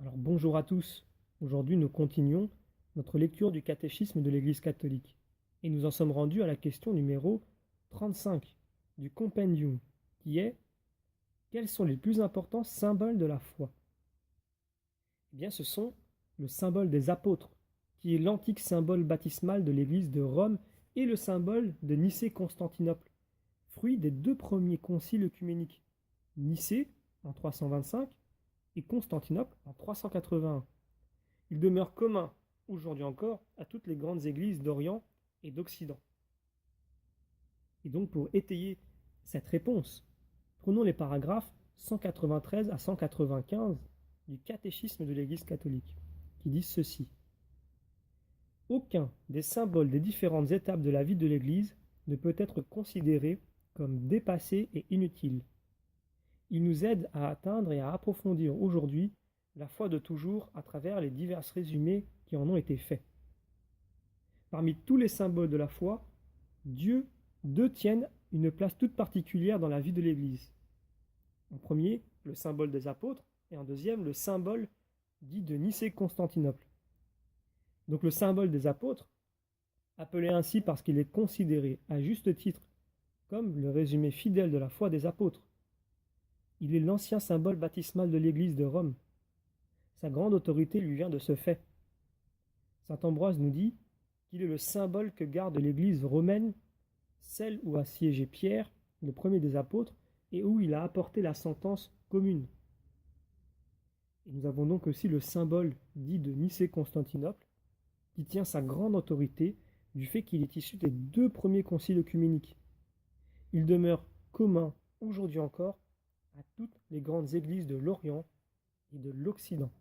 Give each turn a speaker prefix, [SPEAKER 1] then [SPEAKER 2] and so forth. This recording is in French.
[SPEAKER 1] Alors bonjour à tous. Aujourd'hui nous continuons notre lecture du catéchisme de l'Église catholique. Et nous en sommes rendus à la question numéro 35 du compendium, qui est: quels sont les plus importants symboles de la foi? Eh bien ce sont le symbole des apôtres, qui est l'antique symbole baptismal de l'Église de Rome, et le symbole de Nicée-Constantinople, fruit des deux premiers conciles œcuméniques, Nicée en 325 et Constantinople en 381. Il demeure commun, aujourd'hui encore, à toutes les grandes églises d'Orient et d'Occident. Et donc pour étayer cette réponse, prenons les paragraphes 193 à 195 du catéchisme de l'Église catholique, qui disent ceci. Aucun des symboles des différentes étapes de la vie de l'Église ne peut être considéré comme dépassé et inutile. Il nous aide à atteindre et à approfondir aujourd'hui la foi de toujours à travers les divers résumés qui en ont été faits. Parmi tous les symboles de la foi, deux tiennent une place toute particulière dans la vie de l'Église. En premier, le symbole des apôtres, et en deuxième, le symbole dit de Nicée-Constantinople. Donc le symbole des apôtres, appelé ainsi parce qu'il est considéré à juste titre comme le résumé fidèle de la foi des apôtres. Il est l'ancien symbole baptismal de l'Église de Rome. Sa grande autorité lui vient de ce fait. Saint Ambroise nous dit qu'il est le symbole que garde l'Église romaine, celle où a siégé Pierre, le premier des apôtres, et où il a apporté la sentence commune. Et nous avons donc aussi le symbole dit de Nicée-Constantinople, qui tient sa grande autorité du fait qu'il est issu des deux premiers conciles œcuméniques. Il demeure commun aujourd'hui encore à toutes les grandes églises de l'Orient et de l'Occident.